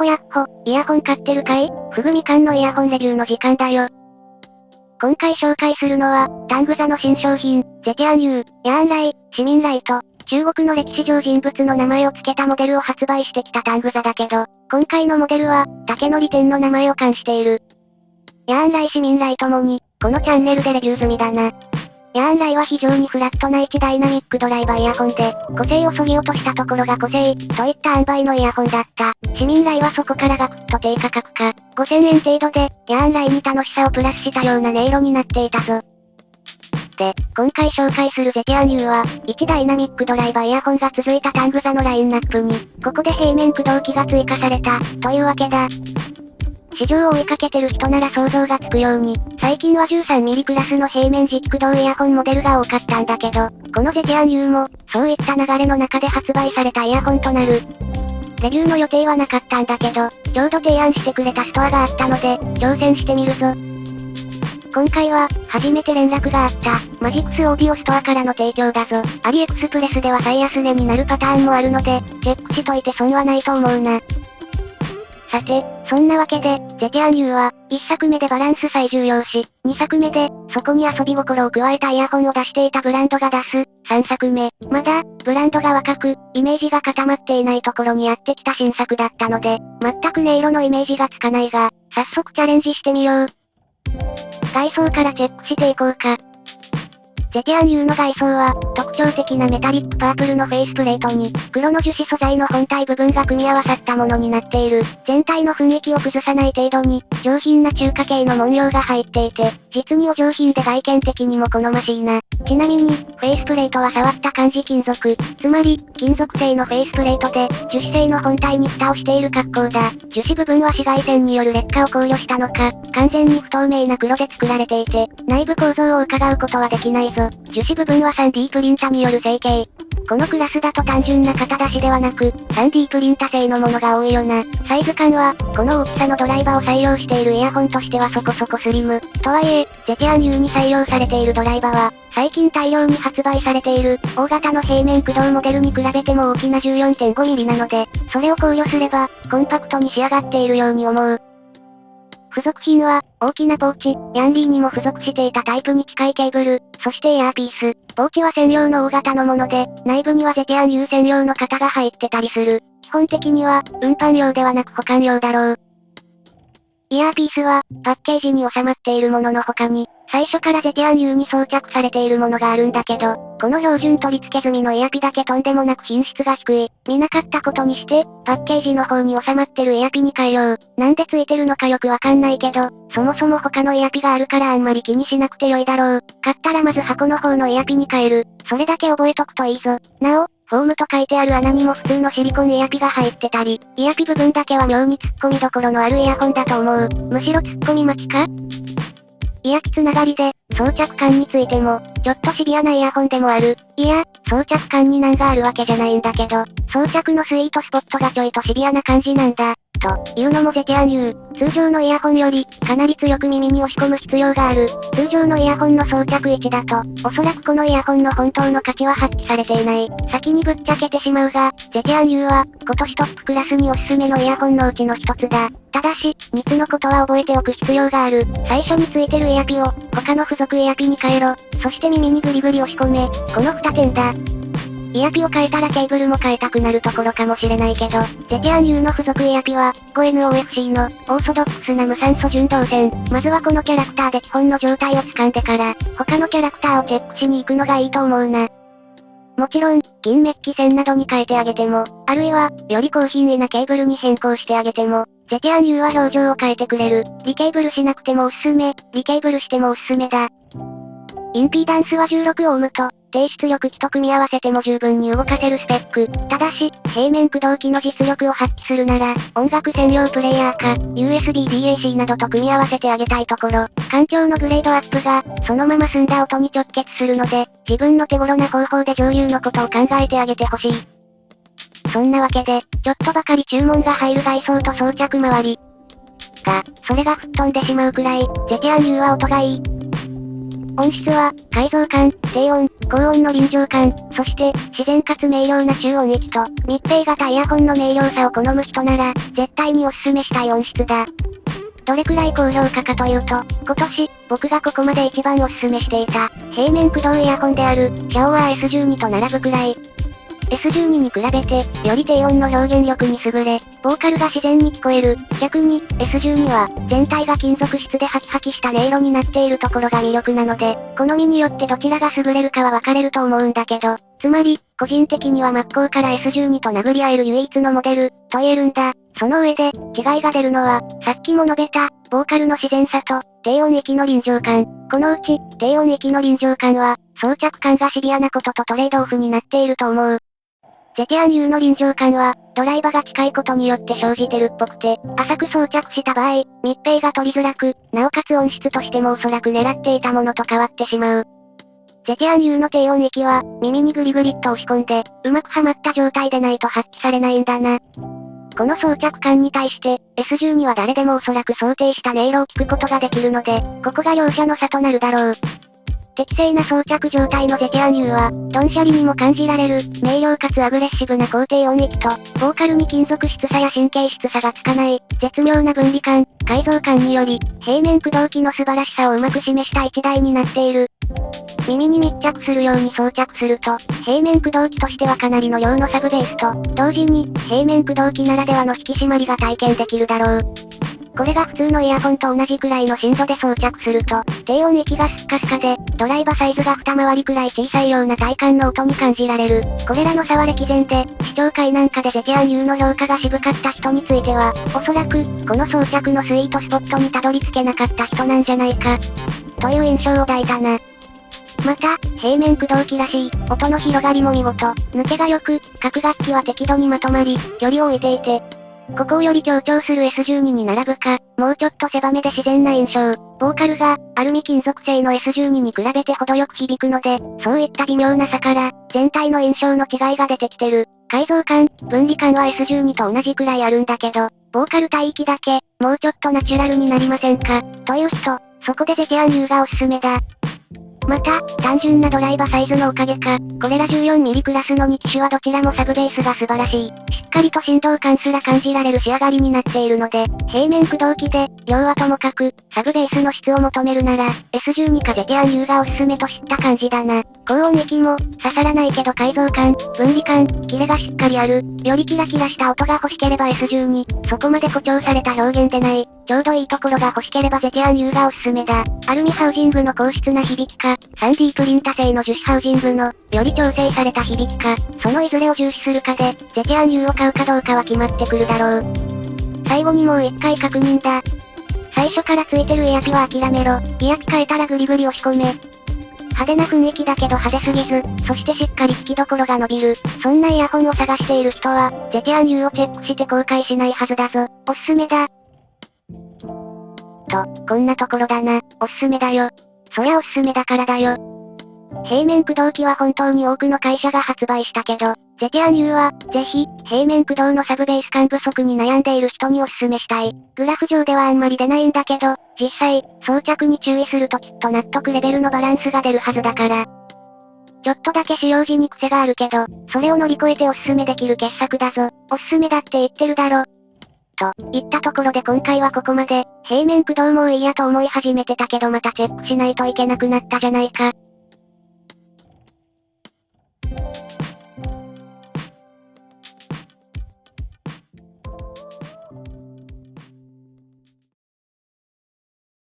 ほやっほ、イヤホン買ってるかい？ふぐみかんのイヤホンレビューの時間だよ。今回紹介するのは、タングザの新商品、ゼティアン U、ヤーンライ、市民ライト。中国の歴史上人物の名前を付けたモデルを発売してきたタングザだけど、今回のモデルは、竹の利点の名前を冠している。ヤーンライ市民ライともに、このチャンネルでレビュー済みだな。ヤーンライは非常にフラットな1ダイナミックドライバーイヤホンで、個性を削ぎ落としたところが個性、といった塩梅のイヤホンだった。市民ライはそこからガクッと低価格化。5000円程度で、ヤーンライに楽しさをプラスしたような音色になっていたぞ。で、今回紹介するゼティアン U は、1ダイナミックドライバーイヤホンが続いたタングザのラインナップに、ここで平面駆動器が追加された、というわけだ。市場を追いかけてる人なら想像がつくように、最近は 13mm クラスの平面軸駆動イヤホンモデルが多かったんだけど、このゼティアン U も、そういった流れの中で発売されたイヤホンとなる。レビューの予定はなかったんだけど、ちょうど提案してくれたストアがあったので、挑戦してみるぞ。今回は、初めて連絡があった、マジックスオーディオストアからの提供だぞ。アリエクスプレスでは最安値になるパターンもあるので、チェックしといて損はないと思うな。さて、そんなわけで、ゼティアン U は、1作目でバランス最重要視、2作目で、そこに遊び心を加えたイヤホンを出していたブランドが出す、3作目、まだ、ブランドが若く、イメージが固まっていないところにやってきた新作だったので、全く音色のイメージがつかないが、早速チャレンジしてみよう。外装からチェックしていこうか。ゼティアン U の外装は、特徴的なメタリックパープルのフェイスプレートに、黒の樹脂素材の本体部分が組み合わさったものになっている。全体の雰囲気を崩さない程度に、上品な中華系の文様が入っていて、実にお上品で外見的にも好ましいな。ちなみに、フェイスプレートは触った感じ金属。つまり、金属製のフェイスプレートで、樹脂製の本体に蓋をしている格好だ。樹脂部分は紫外線による劣化を考慮したのか、完全に不透明な黒で作られていて、内部構造を伺うことはできないぞ。樹脂部分は 3D プリンタによる成形。このクラスだと単純な型出しではなく、3D プリンタ製のものが多いよな。サイズ感は、この大きさのドライバーを採用しているイヤホンとしてはそこそこスリム。とはいえ、ゼティアン U に採用されているドライバーは、最近大量に発売されている、大型の平面駆動モデルに比べても大きな 14.5mm なので、それを考慮すれば、コンパクトに仕上がっているように思う。付属品は、大きなポーチ、ヤンリーにも付属していたタイプに近いケーブル、そしてイヤーピース。ポーチは専用の大型のもので、内部にはゼティアン U 専用の型が入ってたりする。基本的には、運搬用ではなく保管用だろう。イヤーピースは、パッケージに収まっているものの他に、最初からゼティアン U に装着されているものがあるんだけど、この標準取り付け済みのイヤピだけとんでもなく品質が低い。見なかったことにして、パッケージの方に収まってるイヤピに変えよう。なんでついてるのかよくわかんないけど、そもそも他のイヤピがあるからあんまり気にしなくてよいだろう。買ったらまず箱の方のイヤピに変える。それだけ覚えとくといいぞ。なお、フォームと書いてある穴にも普通のシリコンイヤピが入ってたり、イヤピ部分だけは妙に突っ込みどころのあるイヤホンだと思う。むしろ突っ込み待ちか？イヤピつながりで、装着感についても、ちょっとシビアなイヤホンでもある。いや、装着感に難があるわけじゃないんだけど、装着のスイートスポットがちょいとシビアな感じなんだ。というのもゼティアン U、通常のイヤホンより、かなり強く耳に押し込む必要がある。通常のイヤホンの装着位置だと、おそらくこのイヤホンの本当の価値は発揮されていない。先にぶっちゃけてしまうが、ゼティアン U は、今年トップクラスにおすすめのイヤホンのうちの一つだ。ただし、3つのことは覚えておく必要がある。最初についてるイヤピを、他の付属イヤピに変えろ。そして耳にグリグリ押し込め。この2点だ。イヤピを変えたらケーブルも変えたくなるところかもしれないけど、ゼティアン U の付属イヤピは、5NOFC の、オーソドックスな無酸素純導線。まずはこのキャラクターで基本の状態を掴んでから、他のキャラクターをチェックしに行くのがいいと思うな。もちろん、銀メッキ線などに変えてあげても、あるいは、より高品位なケーブルに変更してあげても、ゼティアン U は表情を変えてくれる。リケーブルしなくてもおすすめ、リケーブルしてもおすすめだ。インピーダンスは16オームと、低出力機と組み合わせても十分に動かせるスペック。ただし、平面駆動機の実力を発揮するなら、音楽専用プレイヤーか、USB DAC などと組み合わせてあげたいところ、環境のグレードアップが、そのまま澄んだ音に直結するので、自分の手頃な方法で上流のことを考えてあげてほしい。そんなわけで、ちょっとばかり注文が入る外装と装着周り。が、それが吹っ飛んでしまうくらい、ゼティアン U は音がいい。音質は、改造感、低音、高音の臨場感、そして、自然かつ明瞭な集音域と、密閉型イヤホンの明瞭さを好む人なら、絶対におすすめしたい音質だ。どれくらい高評価かというと、今年、僕がここまで一番おすすめしていた、平面駆動イヤホンである、シャオワー S12 と並ぶくらい、S12 に比べて、より低音の表現力に優れ、ボーカルが自然に聞こえる。逆に、S12 は、全体が金属質でハキハキした音色になっているところが魅力なので、好みによってどちらが優れるかは分かれると思うんだけど、つまり、個人的には真っ向から S12 と殴り合える唯一のモデル、と言えるんだ。その上で、違いが出るのは、さっきも述べた、ボーカルの自然さと、低音域の臨場感。このうち、低音域の臨場感は、装着感がシビアなこととトレードオフになっていると思う。ゼティアン U の臨場感は、ドライバが近いことによって生じてるっぽくて、浅く装着した場合、密閉が取りづらく、なおかつ音質としてもおそらく狙っていたものと変わってしまう。ゼティアン U の低音域は、耳にグリグリっと押し込んで、うまくはまった状態でないと発揮されないんだな。この装着感に対して、S12 は誰でもおそらく想定した音色を聞くことができるので、ここが両者の差となるだろう。適正な装着状態のゼティアン U は、ドンシャリにも感じられる、明瞭かつアグレッシブな高低音域と、ボーカルに金属質さや神経質さがつかない、絶妙な分離感、改造感により、平面駆動機の素晴らしさをうまく示した一台になっている。耳に密着するように装着すると、平面駆動機としてはかなりの量のサブベースと、同時に、平面駆動機ならではの引き締まりが体験できるだろう。これが普通のイヤホンと同じくらいの振動で装着すると、低音域がスッカスカで、ドライバサイズが二回りくらい小さいような体感の音に感じられる。これらの差は歴然で、視聴会なんかでゼティアン U の評価が渋かった人については、おそらく、この装着のスイートスポットにたどり着けなかった人なんじゃないか、という印象を抱いたな。また、平面駆動機らしい、音の広がりも見事、抜けが良く、各楽器は適度にまとまり、距離を置いていて、ここをより強調する S12 に並ぶか、もうちょっと狭めで自然な印象。ボーカルが、アルミ金属製の S12 に比べて程よく響くので、そういった微妙な差から、全体の印象の違いが出てきてる。改造感、分離感は S12 と同じくらいあるんだけど、ボーカル帯域だけ、もうちょっとナチュラルになりませんか、という人、そこでゼティアン U がおすすめだ。また、単純なドライバサイズのおかげか、これら 14mm クラスの2機種はどちらもサブベースが素晴らしい。しっかりと振動感すら感じられる仕上がりになっているので、平面駆動機で、量はともかく、サブベースの質を求めるなら、S12 かゼティアン U がおすすめと知った感じだな。高音域も、刺さらないけど改造感、分離感、キレがしっかりある。よりキラキラした音が欲しければ S12、そこまで誇張された表現でない。ちょうどいいところが欲しければゼティアン U がおすすめだ。アルミハウジングの硬質な響きか、3D プリンタ製の樹脂ハウジングの、より調整された響きか、そのいずれを重視するかで、ゼティアン U を買うかどうかは決まってくるだろう。最後にもう一回確認だ。最初からついてるイヤピは諦めろ。イヤピ変えたらグリグリ押し込め。派手な雰囲気だけど派手すぎず、そしてしっかり聞きどころが伸びる。そんなイヤホンを探している人は、ゼティアン U をチェックして後悔しないはずだぞ。おすすめだ。と、こんなところだな。おすすめだよ。そりゃおすすめだからだよ。平面駆動機は本当に多くの会社が発売したけど、ゼティアン U は、ぜひ、平面駆動のサブベース感不足に悩んでいる人におすすめしたい。グラフ上ではあんまり出ないんだけど、実際、装着に注意するときっと納得レベルのバランスが出るはずだから。ちょっとだけ使用時に癖があるけど、それを乗り越えておすすめできる傑作だぞ。おすすめだって言ってるだろ。と、いったところで今回はここまで、平面駆動もういいやと思い始めてたけどまたチェックしないといけなくなったじゃないか。